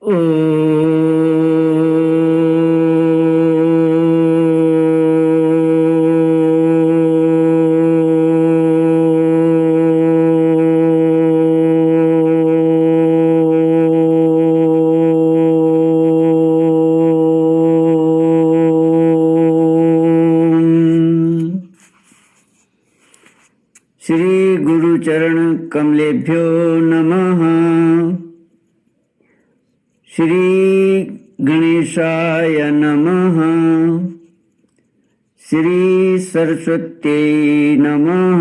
ओ श्री गुरुचरण कमलेभ्यो नमः। श्री गणेशाय नमः। श्री सरस्वत्यै नमः।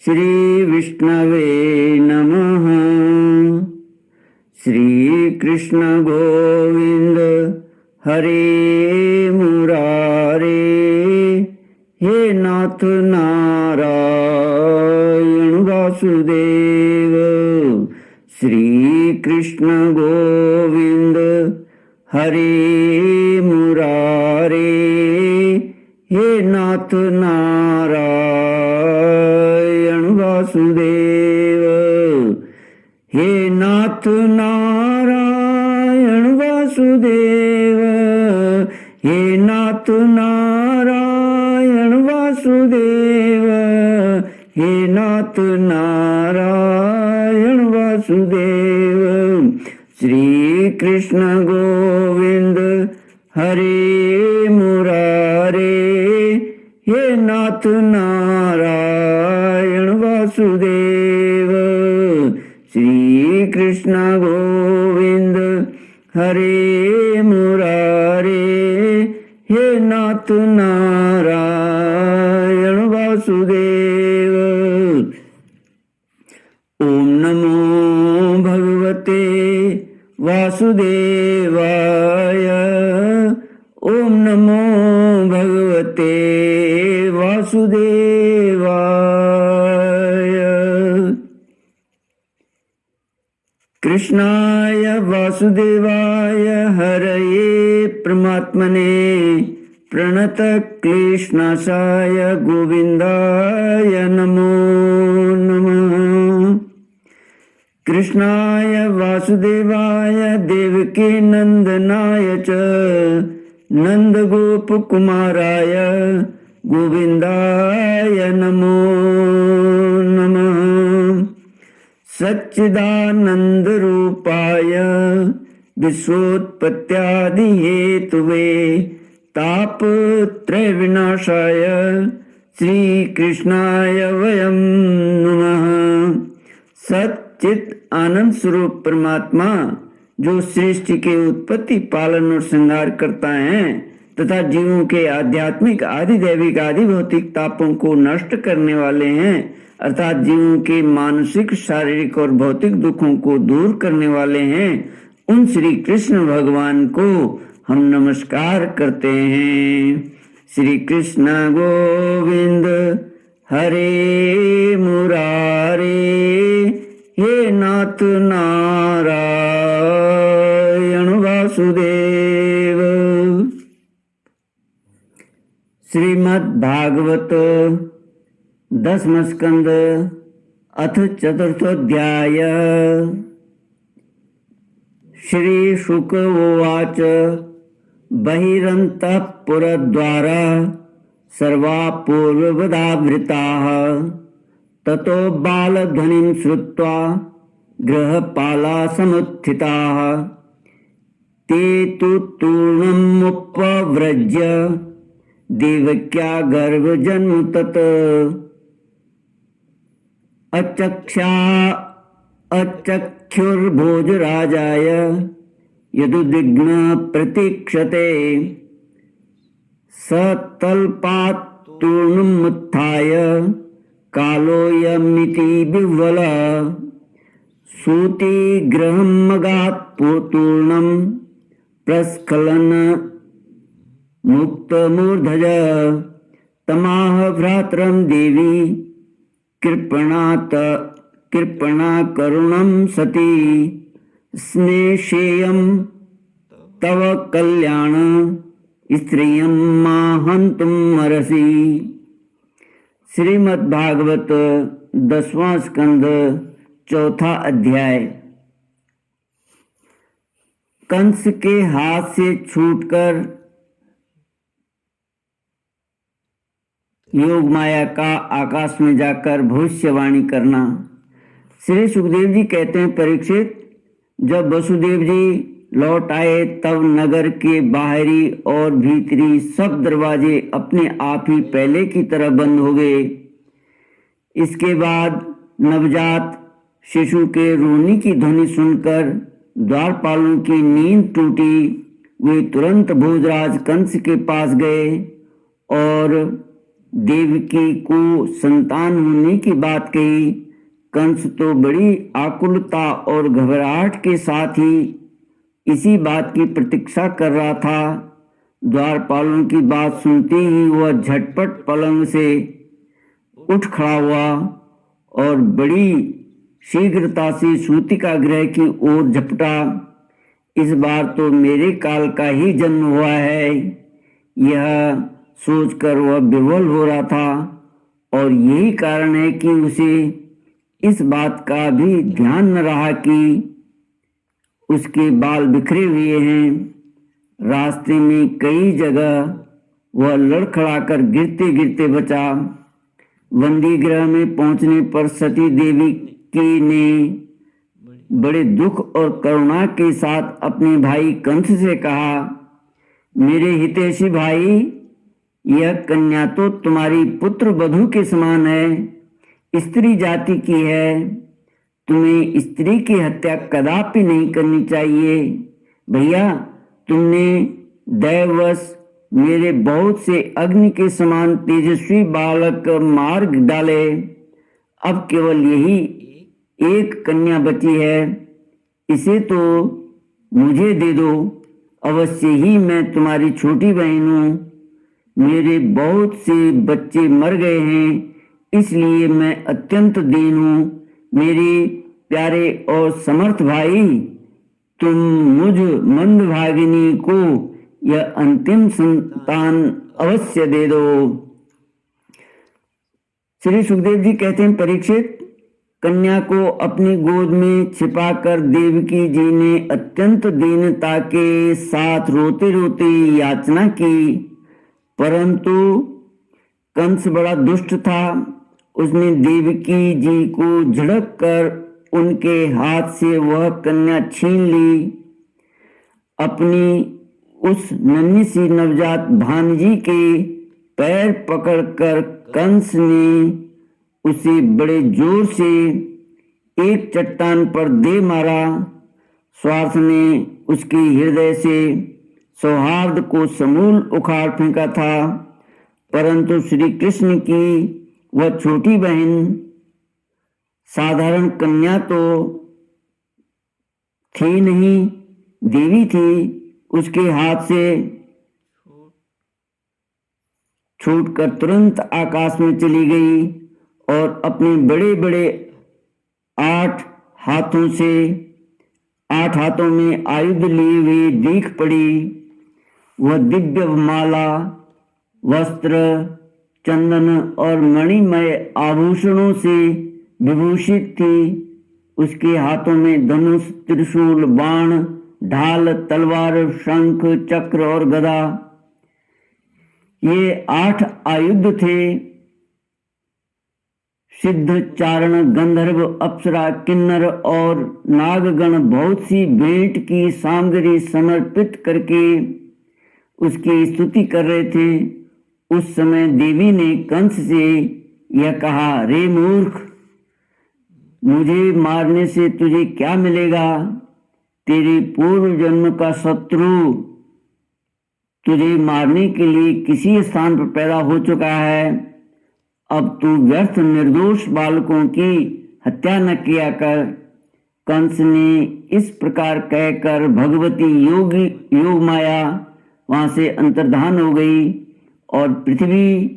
श्री विष्णवे नमः। श्री कृष्ण गोविंद हरे मुरारे। हे नाथ नारायण वासुदेव। श्री कृष्ण गोविंद हरे मुरारे। हे नाथ नारायण वासुदेव। हे नाथ नारायण वासुदेव। हे नाथ नारायण वासुदेव। हे नाथ नारायण वासुदेव। श्री कृष्ण गोविंद हरे मुरारे। हे नाथ नारायण वासुदेव। श्री कृष्ण गोविंद हरे मुरारे। हे नाथ नारायण वासुदेव। ओम नमो भगवते वासुदेवाय। ओम नमो भगवते वासुदेवाय। कृष्णाय वासुदेवाय हरये परमात्मने प्रणत क्लेशनाशाय गोविंदाय नमो नमः। कृष्णाय वासुदेवाय देवकी नंदनाय च नंदगोपकुमाराय गोविंदाय नमो नमः। सच्चिदानंद रूपाय विश्वोत्पत्त्यादि हेतुवे तापत्रय विनाशाय श्री कृष्णाय वयं नमः। सच्चित आनंद स्वरूप परमात्मा जो सृष्टि के उत्पत्ति पालन और श्रृंगार करता है तथा जीवों के आध्यात्मिक आदि दैविक आदि भौतिक तापों को नष्ट करने वाले हैं, अर्थात जीवों के मानसिक शारीरिक और भौतिक दुखों को दूर करने वाले हैं, उन श्री कृष्ण भगवान को हम नमस्कार करते हैं। श्री कृष्ण गोविंद हरे मुरारे। हे नाथ नारायण वासुदेव। श्रीमद् भागवत 10वां स्कंद अथ चतुर्थोऽध्याय। श्री शुक उवाच बहिरन्तः पुरद्वारा सर्वा पूर्ववदावृताः ततो बालध्वनिं श्रुत्वा गृहपाला समुत्थिताः। ते तु तूर्णमुपव्रज्य देवक्या गर्भजन्म तत् अचक्षुर्भोजराजाय यदुद्विग्न प्रतीक्षते। स तल्पात् तूर्णमुत्थाय कालोऽयमिति विह्वल। सूतिगृहं मगात् तूर्णं प्रस्खलन मुक्तमूर्धज। तमाह भ्रातरं देवी कृपणाकरुणं सती। स्नेशेयं तव कल्याण स्त्रियं मा हन्तुम् अर्हसि। श्रीमद् भागवत 10वां स्कंद चौथा अध्याय। कंस के हाथ से छूटकर योग माया का आकाश में जाकर भविष्यवाणी करना। श्री सुखदेव जी कहते हैं, परीक्षित, जब वसुदेव जी लौट आए तब नगर के बाहरी और भीतरी सब दरवाजे अपने आप ही पहले की तरह बंद हो गए। इसके बाद नवजात शिशु के रोने की ध्वनि सुनकर द्वारपालों की नींद टूटी। वे तुरंत भोजराज कंस के पास गए और देवकी को संतान होने की बात कही। कंस तो बड़ी आकुलता और घबराहट के साथ ही इसी बात की प्रतीक्षा कर रहा था। द्वारपालों की बात सुनते ही वह झटपट पलंग से उठ खड़ा हुआ और बड़ी शीघ्रता से सूतिका गृह की ओर झपटा। इस बार तो मेरे काल का ही जन्म हुआ है, यह सोचकर वह विह्वल हो रहा था और यही कारण है कि उसे इस बात का भी ध्यान न रहा कि उसके बाल बिखरे हुए हैं। रास्ते में कई जगह वह लड़खड़ाकर गिरते गिरते बचा। बंदी गृह में पहुंचने पर सती देवी की ने बड़े दुख और करुणा के साथ अपने भाई कंस से कहा, मेरे हितैषी भाई, यह कन्या तो तुम्हारी पुत्र वधू के समान है, स्त्री जाति की है। तुम्हें स्त्री की हत्या कदापि नहीं करनी चाहिए। भैया, तुमने दैववश मेरे बहुत से अग्नि के समान तेजस्वी बालक मार डाले। अब केवल यही एक कन्या बची है, इसे तो मुझे दे दो। अवश्य ही मैं तुम्हारी छोटी बहन हूँ। मेरे बहुत से बच्चे मर गए हैं, इसलिए मैं अत्यंत दीन हूँ। मेरे प्यारे और समर्थ भाई, तुम मुझ मंदभागिनी को यह अंतिम संतान अवश्य दे दो। श्री सुखदेव जी कहते हैं, परीक्षित, कन्या को अपनी गोद में छिपाकर देवकी जी ने अत्यंत दीनता के साथ रोते रोते याचना की, परंतु कंस बड़ा दुष्ट था। उसने देवकी जी को झड़क कर उनके हाथ से वह कन्या छीन ली। अपनी उस नन्ही सी नवजात भांजी के पैर पकड़कर कंस ने उसे बड़े जोर से एक चट्टान पर दे मारा। स्वार्थ ने उसके हृदय से सौहार्द को समूल उखाड़ फेंका था, परंतु श्री कृष्ण की वह छोटी बहन साधारण कन्या तो थी नहीं, देवी थी। उसके हाथ से छूटकर तुरंत आकाश में चली गई और अपने बड़े बड़े 8 हाथों में आयुध लिए हुए दीख पड़ी। वह दिव्य माला, वस्त्र, चंदन और मणिमय आभूषणों से विभूषित थी। उसके हाथों में धनुष, त्रिशूल, बाण, ढाल, तलवार, शंख, चक्र और गदा, ये 8 आयुध थे। सिद्ध, चारण, गंधर्व, अप्सरा, किन्नर और नागगण बहुत सी भेंट की सामग्री समर्पित करके उसकी स्तुति कर रहे थे। उस समय देवी ने कंस से यह कहा, रे मूर्ख, मुझे मारने से तुझे क्या मिलेगा? तेरे पूर्व जन्म का शत्रु तुझे मारने के लिए किसी स्थान पर पैदा हो चुका है। अब तू व्यर्थ निर्दोष बालकों की हत्या न किया कर। कंस ने इस प्रकार कहकर भगवती योग माया वहां से अंतर्धान हो गई और पृथ्वी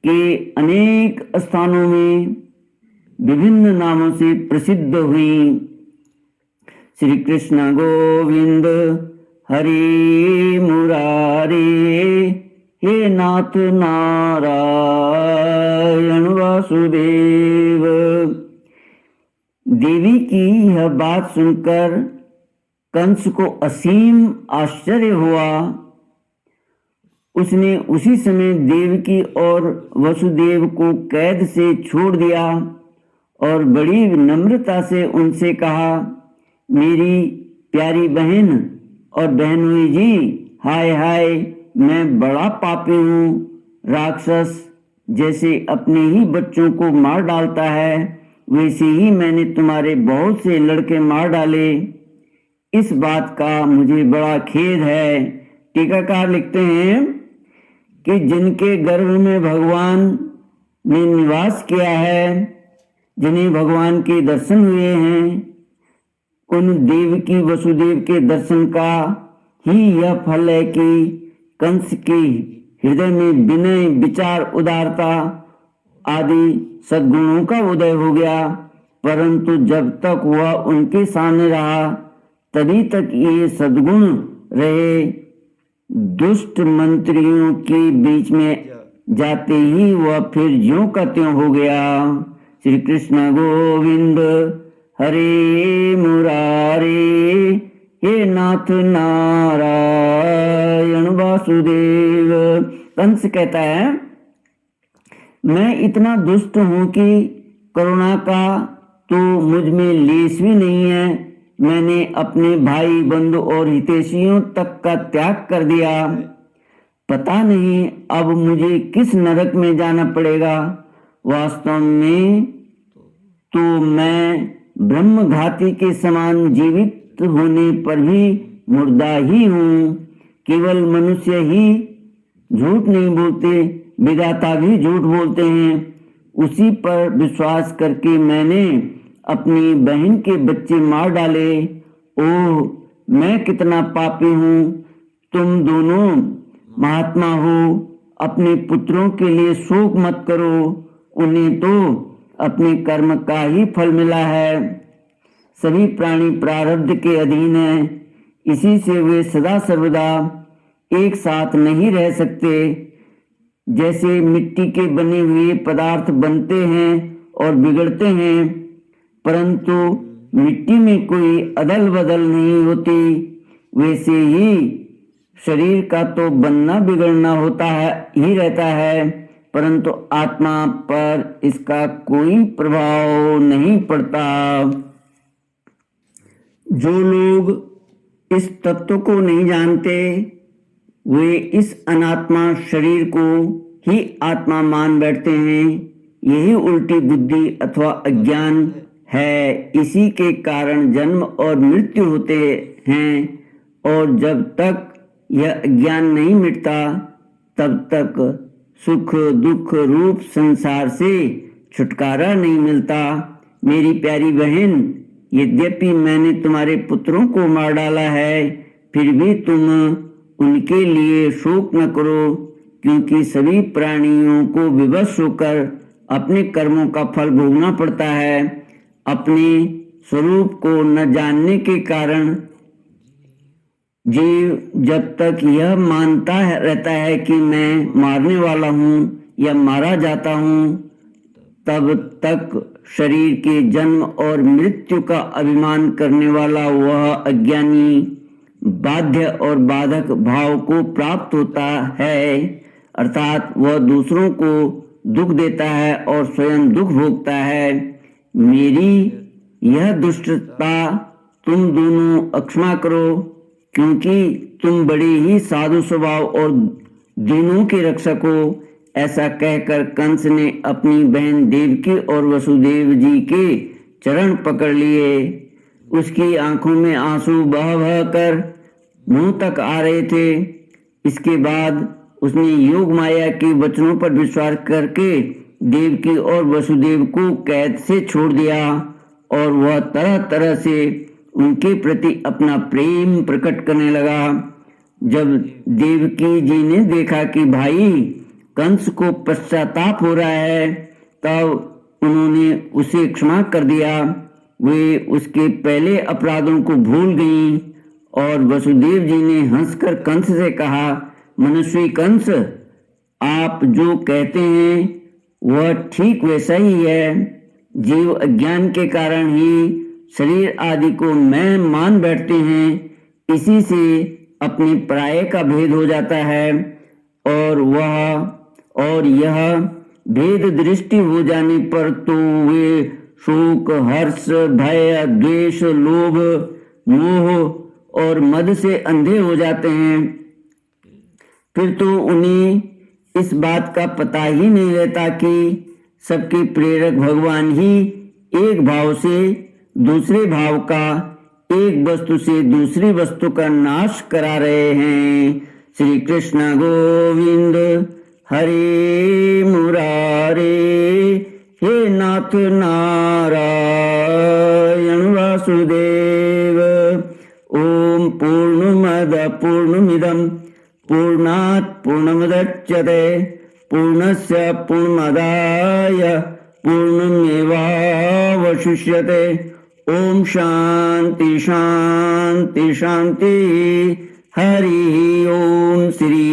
के अनेक स्थानों में विभिन्न नामों से प्रसिद्ध हुई। श्री कृष्ण गोविंद हरे मुरारे, हे नाथ नारायण वासुदेव। देवी की यह बात सुनकर कंस को असीम आश्चर्य हुआ। उसने उसी समय देवकी और वसुदेव को कैद से छोड़ दिया और बड़ी नम्रता से उनसे कहा, मेरी प्यारी बहन और बहनोई जी, हाय हाय, मैं बड़ा पापी हूँ। राक्षस जैसे अपने ही बच्चों को मार डालता है, वैसे ही मैंने तुम्हारे बहुत से लड़के मार डाले। इस बात का मुझे बड़ा खेद है। टीकाकार लिखते हैं कि जिनके गर्भ में भगवान ने निवास किया है, जिन्हें भगवान के दर्शन हुए हैं, उन देवकी वसुदेव के दर्शन का ही यह फल है कि कंस के हृदय में विनय, विचार, उदारता आदि सद्गुणों का उदय हो गया। परंतु जब तक वह उनके सामने रहा, तभी तक ये सद्गुण रहे। दुष्ट मंत्रियों के बीच में जाते ही वह फिर ज्यों का त्यों हो गया। श्री कृष्ण गोविंद हरे मुरारे, हे नाथ नारायण वासुदेव। कंस कहता है, मैं इतना दुष्ट हूं कि करुणा का तो मुझ में लेश भी नहीं है। मैंने अपने भाई, बंधु और हितैषियों तक का त्याग कर दिया। पता नहीं अब मुझे किस नरक में जाना पड़ेगा। वास्तव में तो मैं ब्रह्मघाती के समान जीवित होने पर भी मुर्दा ही हूँ। केवल मनुष्य ही झूठ नहीं बोलते, विधाता भी झूठ बोलते हैं। उसी पर विश्वास करके मैंने अपनी बहन के बच्चे मार डाले। ओह, मैं कितना पापी हूँ। तुम दोनों महात्मा हो, अपने पुत्रों के लिए शोक मत करो। उन्हें तो अपने कर्म का ही फल मिला है। सभी प्राणी प्रारब्ध के अधीन हैं, इसी से वे सदा सर्वदा एक साथ नहीं रह सकते। जैसे मिट्टी के बने हुए पदार्थ बनते हैं और बिगड़ते हैं, परंतु मिट्टी में कोई अदल बदल नहीं होती, वैसे ही शरीर का तो बनना बिगड़ना होता है ही रहता है, परंतु आत्मा पर इसका कोई प्रभाव नहीं पड़ता। जो लोग इस तत्व को नहीं जानते, वे इस अनात्मा शरीर को ही आत्मा मान बैठते हैं। यही उल्टी बुद्धि अथवा अज्ञान है। इसी के कारण जन्म और मृत्यु होते हैं, और जब तक यह अज्ञान नहीं मिटता, तब तक सुख दुख रूप संसार से छुटकारा नहीं मिलता। मेरी प्यारी बहन, यद्यपि मैंने तुम्हारे पुत्रों को मार डाला है, फिर भी तुम उनके लिए शोक न करो, क्योंकि सभी प्राणियों को विवश होकर अपने कर्मों का फल भोगना पड़ता है। अपने स्वरूप को न जानने के कारण जीव जब तक यह मानता रहता है कि मैं मारने वाला हूँ या मारा जाता हूँ, तब तक शरीर के जन्म और मृत्यु का अभिमान करने वाला वह अज्ञानी बाध्य और बाधक भाव को प्राप्त होता है, अर्थात वह दूसरों को दुख देता है और स्वयं दुख भोगता है। मेरी यह दुष्टता तुम दोनों अक्षमा करो, क्योंकि तुम बड़े ही साधु स्वभाव और दीनों के रक्षक हो। ऐसा कहकर कंस ने अपनी बहन देवकी और वसुदेव जी के चरण पकड़ लिए। उसकी आंखों में आंसू बह बह कर मुंह तक आ रहे थे। इसके बाद उसने योग माया के वचनों पर विश्वास करके देवकी और वसुदेव को कैद से छोड़ दिया, और वह तरह तरह से उनके प्रति अपना प्रेम प्रकट करने लगा। जब देवकी जी ने देखा कि भाई कंस को पश्चाताप हो रहा है, तब उन्होंने उसे क्षमा कर दिया। वे उसके पहले अपराधों को भूल गईं, और वसुदेव जी ने हंसकर कंस से कहा, मनुष्य कंस, आप जो कहते हैं वह ठीक वैसा ही है। जीव अज्ञान के कारण ही शरीर आदि को मैं मान बैठते हैं, इसी से अपने पराये का भेद हो जाता है और यह भेद दृष्टि हो जाने पर तो वे शोक, हर्ष, भय, द्वेष, लोभ, मोह और मद से अंधे हो जाते हैं। फिर तो उन्हें इस बात का पता ही नहीं रहता कि सबके प्रेरक भगवान ही एक भाव से दूसरे भाव का, एक वस्तु से दूसरी वस्तु का नाश करा रहे हैं। श्री कृष्ण गोविंद हरे मुरारे, हे नाथ नारायण वासुदेव। ओम पूर्णमद पूर्णमिदं पूर्णात् पूर्णमुदच्यते पूर्णस्य पूर्णमादाय पूर्णमेवावशिष्यते। ओम शांति शांति शांति। हरि ओम श्री